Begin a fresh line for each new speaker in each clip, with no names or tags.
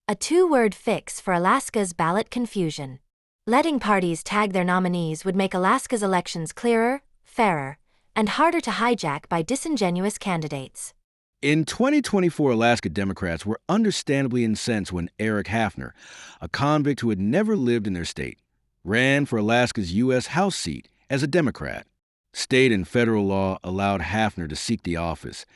a two-word fix for Alaska's ballot confusion. Letting parties tag their nominees would make Alaska's elections clearer, fairer, and harder to hijack by disingenuous candidates.
In 2024, Alaska Democrats were understandably incensed when Eric Hafner, a convict who had never lived in their state, ran for Alaska's U.S. House seat as a Democrat. State and federal law allowed Hafner to seek the office,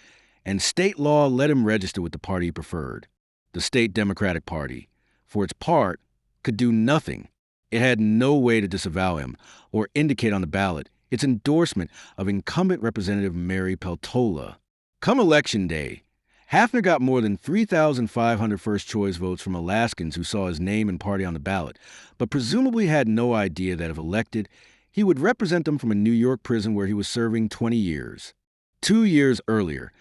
and state law let him register with the party he preferred. The state Democratic Party, for its part, could do nothing. It had no way to disavow him or indicate on the ballot its endorsement of incumbent Representative Mary Peltola. Come Election Day, Hafner got more than 3,500 first-choice votes from Alaskans who saw his name and party on the ballot, but presumably had no idea that if elected, he would represent them from a New York prison where he was serving 20 years. 2 years earlier,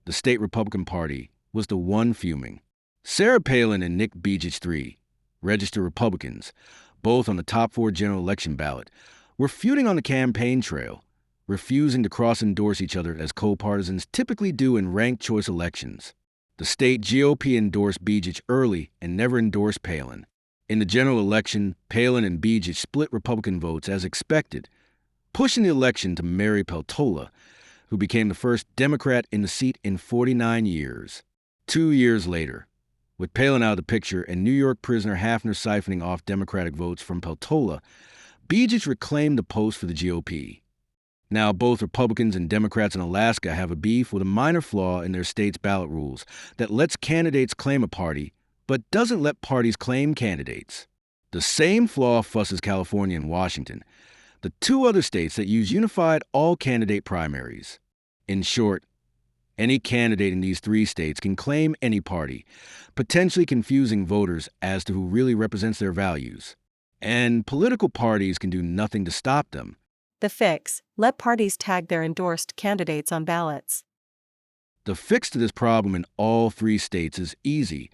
the state Republican Party was the one fuming. Sarah Palin and Nick Begich III, registered Republicans, both on the top 4 general election ballot, were feuding on the campaign trail, refusing to cross-endorse each other as co-partisans typically do in ranked choice elections. The state GOP endorsed Begich early and never endorsed Palin. In the general election, Palin and Begich split Republican votes as expected, pushing the election to Mary Peltola, who became the first Democrat in the seat in 49 years. 2 years later, with Palin out of the picture and New York prisoner Hafner siphoning off Democratic votes from Peltola, Begich reclaimed the post for the GOP. Now, both Republicans and Democrats in Alaska have a beef with a minor flaw in their state's ballot rules that lets candidates claim a party, but doesn't let parties claim candidates. The same flaw fusses California and Washington, the 2 other states that use unified all-candidate primaries. In short, any candidate in these 3 states can claim any party, potentially confusing voters as to who really represents their values. And political parties can do nothing to stop them.
The fix: let parties tag their endorsed candidates on ballots.
The fix to this problem in all 3 states is easy.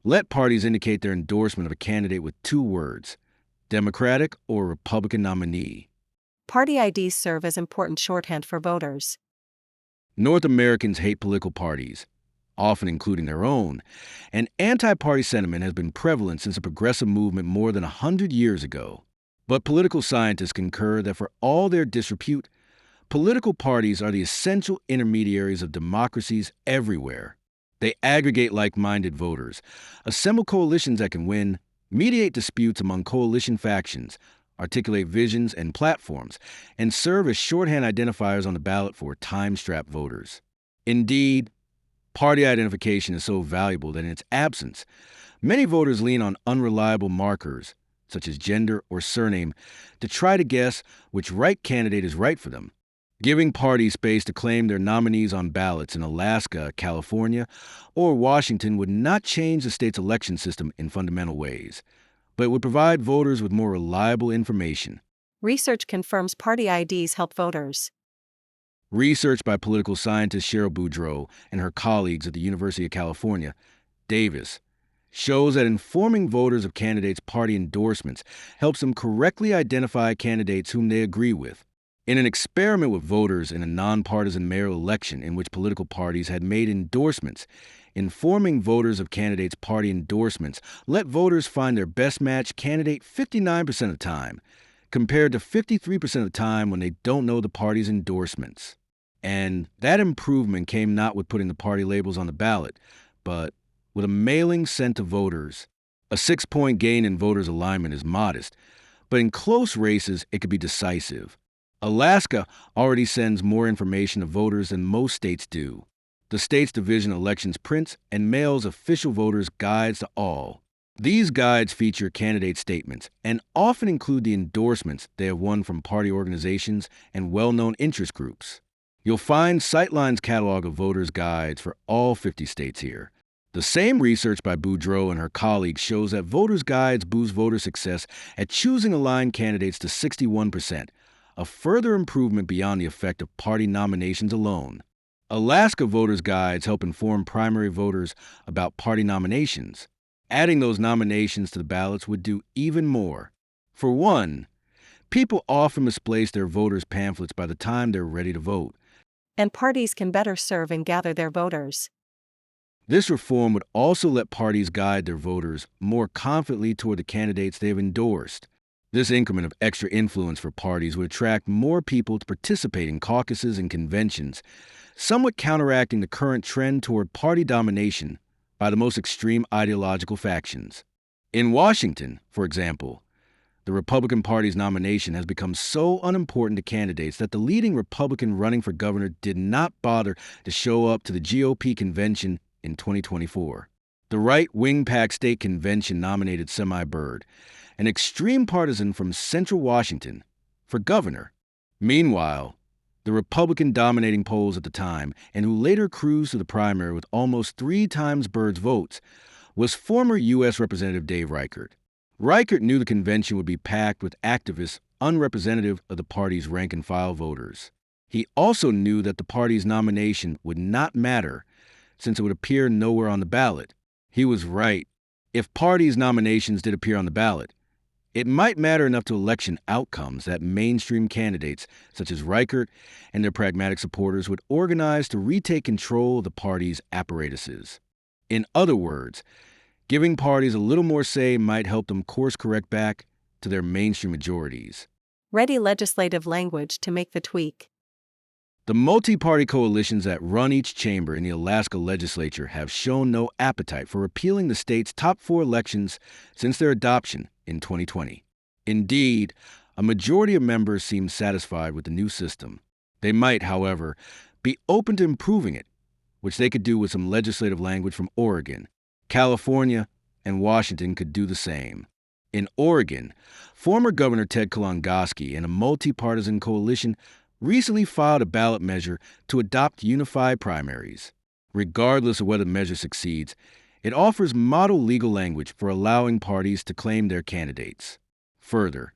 Let parties indicate their endorsement of a candidate with 2 words, Democratic or Republican nominee.
Party IDs serve as important shorthand for voters.
North Americans hate political parties, often including their own, and anti-party sentiment has been prevalent since the progressive movement more than 100 years ago. But political scientists concur that for all their disrepute, political parties are the essential intermediaries of democracies everywhere. They aggregate like-minded voters, assemble coalitions that can win, mediate disputes among coalition factions, articulate visions and platforms, and serve as shorthand identifiers on the ballot for time-strapped voters. Indeed, party identification is so valuable that in its absence, many voters lean on unreliable markers, such as gender or surname, to try to guess which right candidate is right for them. Giving parties space to claim their nominees on ballots in Alaska, California, or Washington would not change the state's election system in fundamental ways, but it would provide voters with more reliable information.
Research confirms party IDs help voters.
Research by political scientist Cheryl Boudreau and her colleagues at the University of California, Davis, shows that informing voters of candidates' party endorsements helps them correctly identify candidates whom they agree with. In an experiment with voters in a nonpartisan mayoral election in which political parties had made endorsements, informing voters of candidates' party endorsements let voters find their best match candidate 59% of the time, compared to 53% of the time when they don't know the party's endorsements. And that improvement came not with putting the party labels on the ballot, but with a mailing sent to voters. A 6-point gain in voters' alignment is modest, but in close races it could be decisive. Alaska already sends more information to voters than most states do. The state's Division of Elections prints and mails official voters' guides to all. These guides feature candidate statements and often include the endorsements they have won from party organizations and well-known interest groups. You'll find Citeline's catalog of voters' guides for all 50 states here. The same research by Boudreau and her colleagues shows that voters' guides boost voter success at choosing aligned candidates to 61%, a further improvement beyond the effect of party nominations alone. Alaska voters' guides help inform primary voters about party nominations. Adding those nominations to the ballots would do even more. For one, people often misplace their voters' pamphlets by the time they're ready to vote.
And parties can better serve and gather their voters.
This reform would also let parties guide their voters more confidently toward the candidates they have endorsed. This increment of extra influence for parties would attract more people to participate in caucuses and conventions, somewhat counteracting the current trend toward party domination by the most extreme ideological factions. In Washington, for example, the Republican Party's nomination has become so unimportant to candidates that the leading Republican running for governor did not bother to show up to the GOP convention in 2024. The right-wing PAC state convention nominated Semi Bird, an extreme partisan from central Washington, for governor. Meanwhile, the Republican-dominating polls at the time, and who later cruised to the primary with almost 3 times Bird's votes, was former U.S. Representative Dave Reichert. Reichert knew the convention would be packed with activists unrepresentative of the party's rank-and-file voters. He also knew that the party's nomination would not matter, since it would appear nowhere on the ballot. He was right. If parties' nominations did appear on the ballot, it might matter enough to election outcomes that mainstream candidates, such as Reichert and their pragmatic supporters, would organize to retake control of the party's apparatuses. In other words, giving parties a little more say might help them course-correct back to their mainstream majorities.
Ready legislative language to make the tweak.
The multi-party coalitions that run each chamber in the Alaska legislature have shown no appetite for repealing the state's top 4 elections since their adoption in 2020. Indeed, a majority of members seem satisfied with the new system. They might, however, be open to improving it, which they could do with some legislative language from Oregon. California and Washington could do the same. In Oregon, former Governor Ted Kalongoski and a multi-partisan coalition recently filed a ballot measure to adopt unified primaries. Regardless of whether the measure succeeds, it offers model legal language for allowing parties to claim their candidates. Further,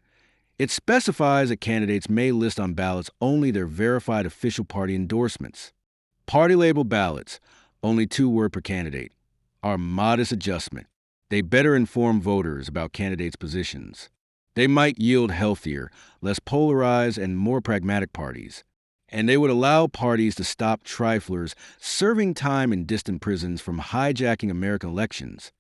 it specifies that candidates may list on ballots only their verified official party endorsements. Party-label ballots, only 2 words per candidate, are a modest adjustment. They better inform voters about candidates' positions. They might yield healthier, less polarized, and more pragmatic parties. And they would allow parties to stop triflers serving time in distant prisons from hijacking American elections.